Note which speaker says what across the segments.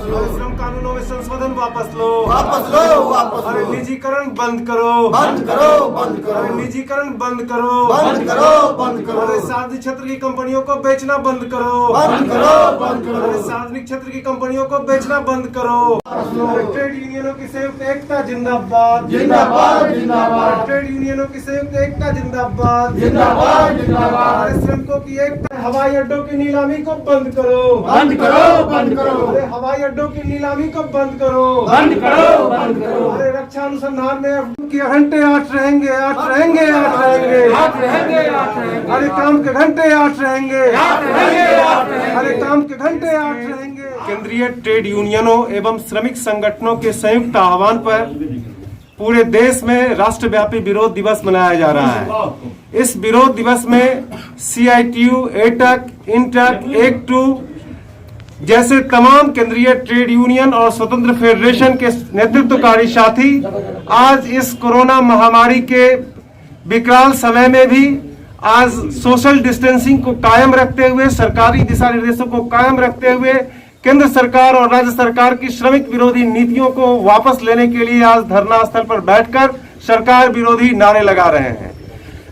Speaker 1: वापस लो।
Speaker 2: श्रम कानूनों में संशोधन वापस लो,
Speaker 1: वापस लो, वापस
Speaker 2: अरे
Speaker 1: लो।
Speaker 2: निजीकरण बंद करो,
Speaker 1: बंद करो, बंद
Speaker 2: अरे
Speaker 1: करो,
Speaker 2: निजीकरण बंद करो,
Speaker 1: बंद करो, बंद करो,
Speaker 2: अरे सार्वजनिक क्षेत्र की कंपनियों को बेचना बंद करो,
Speaker 1: बंद करो, बंद
Speaker 2: अरे
Speaker 1: करो।
Speaker 2: सार्वजनिक क्षेत्र की कंपनियों को बेचना बंद करो। अरे ट्रेड यूनियनों की संयुक्त एकता जिंदाबाद,
Speaker 1: जिंदाबाद, जिंदाबाद,
Speaker 2: ट्रेड यूनियनों की संयुक्त एकता जिंदाबाद,
Speaker 1: जिंदाबाद, जिंदाबाद।
Speaker 2: अरे श्रमिकों की एकता, हवाई अड्डों की नीलामी को बंद करो,
Speaker 1: बंद करो, बंद करो,
Speaker 2: अरे हवाई अड्डों की नीलामी को बंद करो,
Speaker 1: बंद करो, बंद करो।
Speaker 2: अरे रक्षा अनुसंधान में के घंटे 8 रहेंगे, 8 रहेंगे, 8 रहेंगे,
Speaker 1: 8 रहेंगे, 8 रहेंगे।
Speaker 2: अरे काम के घंटे 8 रहेंगे,
Speaker 1: 8 रहेंगे, 8 रहेंगे।
Speaker 2: अरे काम के घंटे 8 रहेंगे। केंद्रीय ट्रेड यूनियनों एवं श्रमिक संगठनों के संयुक्त आह्वान पर पूरे देश में राष्ट्रव्यापी विरोध दिवस मनाया जा रहा है। इस विरोध दिवस में CITU, एटक, इंटक, एकटू जैसे तमाम केंद्रीय ट्रेड यूनियन और स्वतंत्र फेडरेशन के नेतृत्वकारी साथी आज इस कोरोना महामारी के विकराल समय में भी आज सोशल डिस्टेंसिंग को कायम रखते हुए, सरकारी दिशा निर्देशों को कायम रखते हुए केंद्र सरकार और राज्य सरकार की श्रमिक विरोधी नीतियों को वापस लेने के लिए आज धरना स्थल पर बैठकर सरकार विरोधी नारे लगा रहे हैं।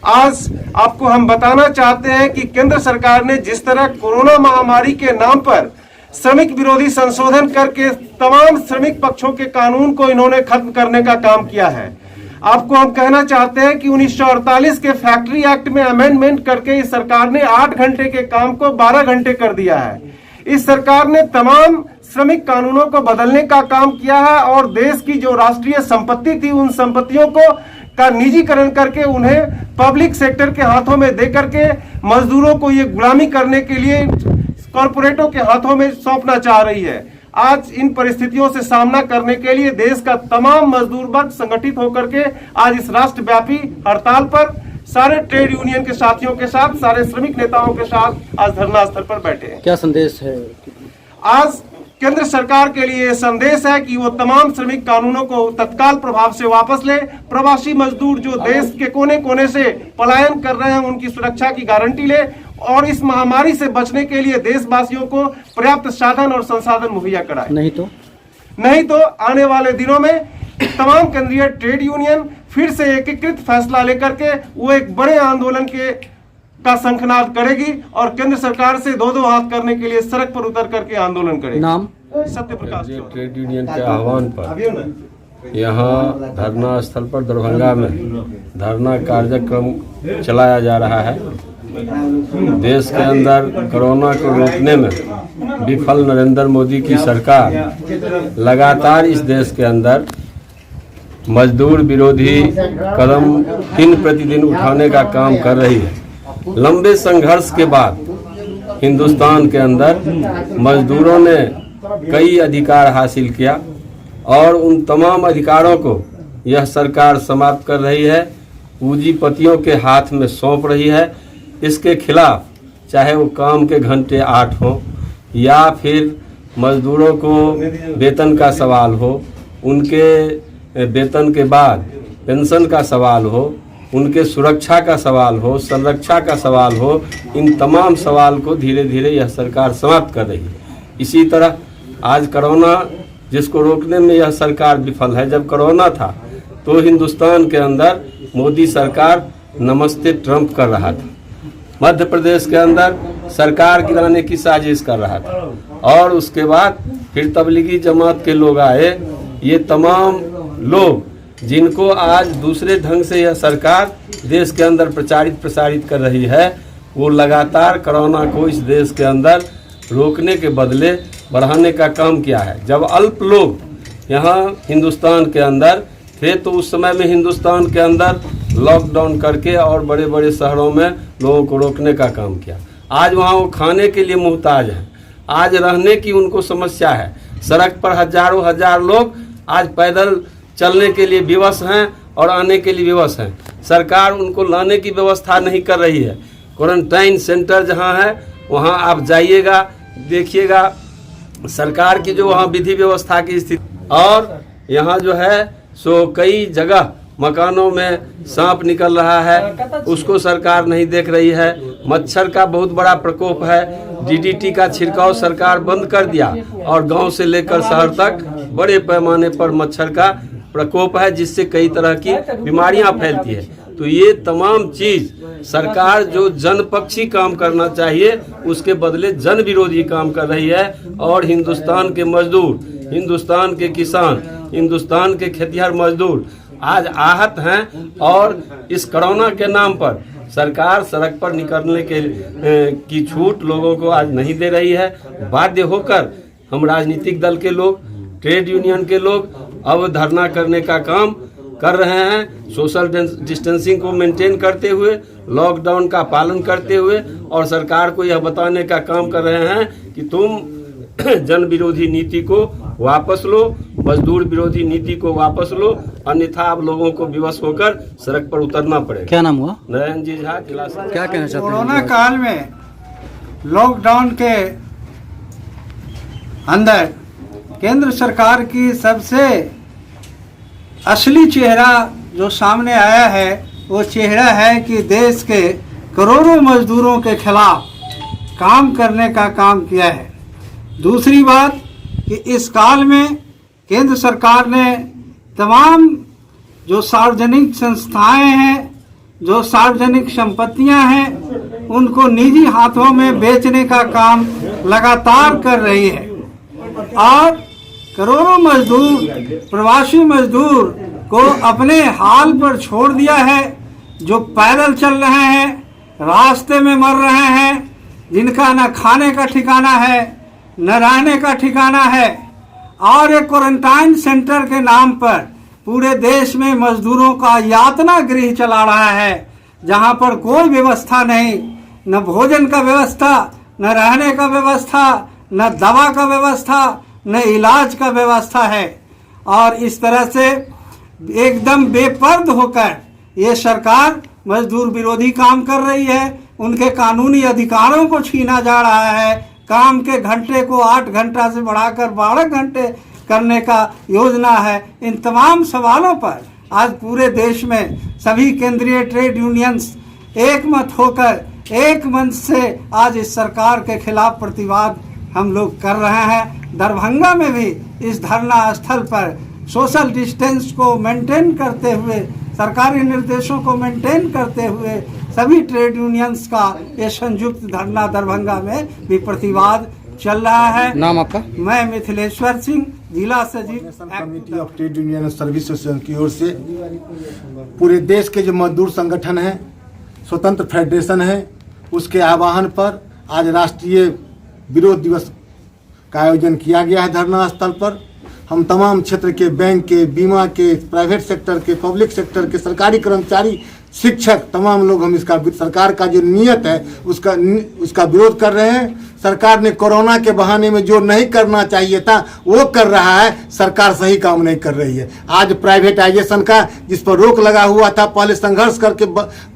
Speaker 2: आज आपको हम बताना चाहते हैं कि केंद्र सरकार ने जिस तरह कोरोना महामारी के नाम पर श्रमिक विरोधी संशोधन करके तमाम श्रमिक पक्षों के कानून को इन्होंने खत्म करने का काम किया है। आपको हम कहना चाहते हैं कि 1948 के फैक्ट्री एक्ट में अमेंडमेंट करके इस सरकार ने 8 घंटे के काम को 12 घंटे कर दिया है। इस सरकार ने तमाम श्रमिक कानूनों को बदलने का काम किया है और देश की जो राष्ट्रीय संपत्ति थी उन संपत्तियों को का निजीकरण करके उन्हें पब्लिक सेक्टर के हाथों में दे करके मजदूरों को ये गुलामी करने के लिए कॉरपोरेटों के हाथों में सौंपना चाह रही है। आज इन परिस्थितियों से सामना करने के लिए देश का तमाम मजदूर वर्ग संगठित होकर के आज इस राष्ट्रव्यापी हड़ताल पर सारे ट्रेड यूनियन के साथियों के साथ, सारे श्रमिक नेताओं के साथ आज धरना स्थल पर बैठे हैं।
Speaker 3: क्या संदेश है?
Speaker 2: आज केंद्र सरकार के लिए संदेश है कि वो तमाम श्रमिक कानूनों को तत्काल प्रभाव से वापस ले। प्रवासी मजदूर जो देश के कोने कोने से पलायन कर रहे हैं उनकी सुरक्षा की गारंटी ले और इस महामारी से बचने के लिए देशवासियों को पर्याप्त साधन और संसाधन मुहैया कराए। नहीं तो आने वाले दिनों में तमाम केंद्रीय ट्रेड यूनियन फिर से एकीकृत फैसला लेकर के वो एक बड़े आंदोलन का शंखनाद करेगी और केंद्र सरकार से दो हाथ करने के लिए सड़क पर उतर करके आंदोलन करेगी।
Speaker 3: नाम?
Speaker 2: सत्य प्रकाश।
Speaker 4: ट्रेड यूनियन के आह्वान पर यहाँ धरना स्थल पर दरभंगा में धरना कार्यक्रम चलाया जा रहा है। देश के अंदर कोरोना को रोकने में विफल नरेंद्र मोदी की सरकार लगातार इस देश के अंदर मजदूर विरोधी कदम दिन प्रतिदिन उठाने का काम कर रही है। लंबे संघर्ष के बाद हिंदुस्तान के अंदर मजदूरों ने कई अधिकार हासिल किया और उन तमाम अधिकारों को यह सरकार समाप्त कर रही है, पूंजीपतियों के हाथ में सौंप रही है। इसके खिलाफ चाहे वो काम के घंटे 8 हो या फिर मजदूरों को वेतन का सवाल हो, उनके वेतन के बाद पेंशन का सवाल हो, उनके सुरक्षा का सवाल हो, संरक्षा का सवाल हो, इन तमाम सवाल को धीरे धीरे यह सरकार समाप्त कर रही है। इसी तरह आज कोरोना जिसको रोकने में यह सरकार विफल है। जब कोरोना था तो हिंदुस्तान के अंदर मोदी सरकार नमस्ते ट्रंप कर रहा था, मध्य प्रदेश के अंदर सरकार गिराने की साजिश कर रहा था और उसके बाद फिर तबलीगी जमात के लोग आए। ये तमाम लोग जिनको आज दूसरे ढंग से यह सरकार देश के अंदर प्रसारित कर रही है, वो लगातार कोरोना को इस देश के अंदर रोकने के बदले बढ़ाने का काम किया है। जब अल्प लोग यहाँ हिंदुस्तान के अंदर थे तो उस समय में हिंदुस्तान के अंदर लॉकडाउन करके और बड़े बड़े शहरों में लोगों को रोकने का काम किया। आज वहाँ वो खाने के लिए मुहताज हैं, आज रहने की उनको समस्या है। सड़क पर हजारों हजार लोग आज पैदल चलने के लिए विवश हैं और आने के लिए विवश हैं। सरकार उनको लाने की व्यवस्था नहीं कर रही है। क्वारंटाइन सेंटर जहाँ है वहाँ आप जाइएगा, देखिएगा सरकार की जो वहाँ विधि व्यवस्था की स्थिति, और यहाँ जो है सो कई जगह मकानों में सांप निकल रहा है, उसको सरकार नहीं देख रही है। मच्छर का बहुत बड़ा प्रकोप है, डीडीटी का छिड़काव सरकार बंद कर दिया और गांव से लेकर शहर तक बड़े पैमाने पर मच्छर का प्रकोप है, जिससे कई तरह की बीमारियां फैलती है। तो ये तमाम चीज सरकार जो जनपक्षी काम करना चाहिए उसके बदले जन विरोधी काम कर रही है। और हिंदुस्तान के मजदूर, हिंदुस्तान के किसान, हिंदुस्तान के खेतिहर मजदूर आज आहत हैं और इस कोरोना के नाम पर सरकार सड़क पर निकलने की छूट लोगों को आज नहीं दे रही है। बाध्य होकर हम राजनीतिक दल के लोग, ट्रेड यूनियन के लोग अब धरना करने का काम कर रहे हैं, सोशल डिस्टेंसिंग को मेंटेन करते हुए, लॉकडाउन का पालन करते हुए, और सरकार को यह बताने का काम कर रहे हैं कि तुम जन विरोधी नीति को वापस लो, मजदूर विरोधी नीति को वापस लो, अन्यथा आप लोगों को विवश होकर सड़क पर उतरना पड़ेगा।
Speaker 3: क्या नाम हुआ?
Speaker 4: नारायण जी झा, क्लास।
Speaker 3: क्या कहना चाहते हैं?
Speaker 1: कोरोना काल में लॉकडाउन के अंदर केंद्र सरकार की सबसे असली चेहरा जो सामने आया है वो चेहरा है कि देश के करोड़ों मजदूरों के खिलाफ काम करने का काम किया है। दूसरी बात कि इस काल में केंद्र सरकार ने तमाम जो सार्वजनिक संस्थाएं हैं, जो सार्वजनिक संपत्तियां हैं, उनको निजी हाथों में बेचने का काम लगातार कर रही है और करोड़ों मजदूर, प्रवासी मजदूर को अपने हाल पर छोड़ दिया है, जो पैदल चल रहे हैं, रास्ते में मर रहे हैं, जिनका न खाने का ठिकाना है न रहने का ठिकाना है। और एक क्वारंटाइन सेंटर के नाम पर पूरे देश में मजदूरों का यातना गृह चला रहा है, जहां पर कोई व्यवस्था नहीं, न भोजन का व्यवस्था, न रहने का व्यवस्था, न दवा का व्यवस्था, न इलाज का व्यवस्था है। और इस तरह से एकदम बेपर्द होकर ये सरकार मजदूर विरोधी काम कर रही है। उनके कानूनी अधिकारों को छीना जा रहा है। काम के घंटे को 8 घंटा से बढ़ाकर 12 घंटे करने का योजना है। इन तमाम सवालों पर आज पूरे देश में सभी केंद्रीय ट्रेड यूनियंस एक मत होकर एक मंच से आज इस सरकार के खिलाफ प्रतिवाद हम लोग कर रहे हैं। दरभंगा में भी इस धरना स्थल पर सोशल डिस्टेंस को मेंटेन करते हुए, सरकारी निर्देशों को मेंटेन करते हुए सभी ट्रेड यूनियंस का ये संयुक्त धरना दरभंगा में भी प्रतिवाद चल रहा है।
Speaker 3: नाम आपका?
Speaker 1: मैं मिथिलेश्वर सिंह, जिला सचिव
Speaker 5: committee of trade union service association की ओर से पूरे देश के जो मजदूर संगठन हैं, स्वतंत्र फेडरेशन है, उसके आह्वान पर आज राष्ट्रीय विरोध दिवस का आयोजन किया गया है। धरना स्थल पर हम तमाम क्षेत्र के बैंक के, बीमा के, प्राइवेट सेक्टर के, पब्लिक सेक्टर के, सरकारी कर्मचारी, शिक्षक, तमाम लोग हम इसका सरकार का जो नियत है उसका विरोध कर रहे हैं। सरकार ने कोरोना के बहाने में जो नहीं करना चाहिए था वो कर रहा है। सरकार सही काम नहीं कर रही है। आज प्राइवेटाइजेशन का जिस पर रोक लगा हुआ था, पहले संघर्ष करके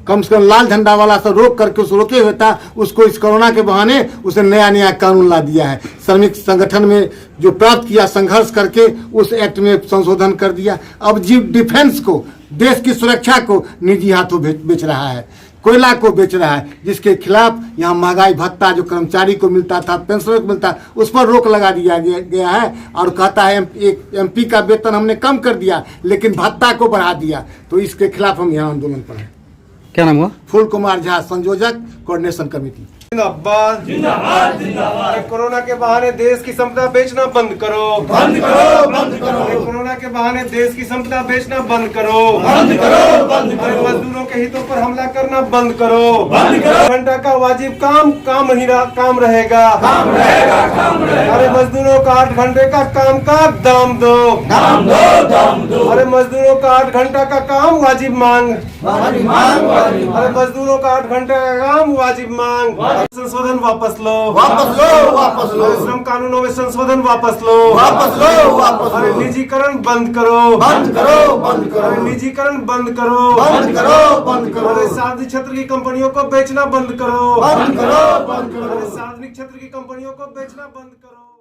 Speaker 5: कम से कम लाल झंडा वाला से रोक करके उस रोके हुए था, उसको इस कोरोना के बहाने उसने नया कानून ला दिया है। श्रमिक संगठन में जो प्राप्त किया संघर्ष करके उस एक्ट में संशोधन कर दिया। अब जीव डिफेंस को, देश की सुरक्षा को निजी हाथों बेच रहा है, कोयला को बेच रहा है, जिसके खिलाफ यहाँ महंगाई भत्ता जो कर्मचारी को मिलता था, पेंशनर को मिलता, उस पर रोक लगा दिया गया है। और कहता है एक MP का वेतन हमने कम कर दिया लेकिन भत्ता को बढ़ा दिया। तो इसके खिलाफ हम यहाँ आंदोलन पर हैं।
Speaker 3: क्या नाम हुआ?
Speaker 5: फूल कुमार झा, संयोजक, कोऑर्डिनेशन कमेटी।
Speaker 2: जिंदाबाद जिंदाबाद जिंदाबाद। कोरोना के बहाने देश की संपदा बेचना बंद करो,
Speaker 1: बंद करो, बंद करो।
Speaker 2: कोरोना के बहाने देश की संपदा बेचना बंद करो,
Speaker 1: बंद करो, बंद करो।
Speaker 2: मजदूरों के हितों पर हमला करना बंद करो,
Speaker 1: बंद करो।
Speaker 2: घंटा का वाजिब काम काम रहेगा,
Speaker 1: काम रहेगा, काम रहेगा।
Speaker 2: अरे मजदूरों का 8 घंटे का काम का दाम दो,
Speaker 1: दाम दो, दाम दो।
Speaker 2: अरे मजदूरों का 8 घंटा का काम वाजिब मांग,
Speaker 1: वाजिब मांग, वाजिब मांग।
Speaker 2: अरे मजदूरों का 8 घंटे का काम वाजिब मांग। संशोधन वापस लो,
Speaker 5: वापस लो, वापस लो।
Speaker 2: श्रम कानूनों में संशोधन वापस लो,
Speaker 5: वापस लो, वापस
Speaker 2: अरे
Speaker 5: लो।
Speaker 2: निजीकरण बंद करो,
Speaker 5: बंद करो, बंद करो।
Speaker 2: अरे निजीकरण बंद करो,
Speaker 5: बंद करो, बंद करो।
Speaker 2: अरे सार्वजनिक क्षेत्र की कंपनियों को बेचना बंद करो,
Speaker 5: बंद करो, बंद करो।
Speaker 2: अरे सार्वजनिक क्षेत्र की कंपनियों को बेचना बंद करो।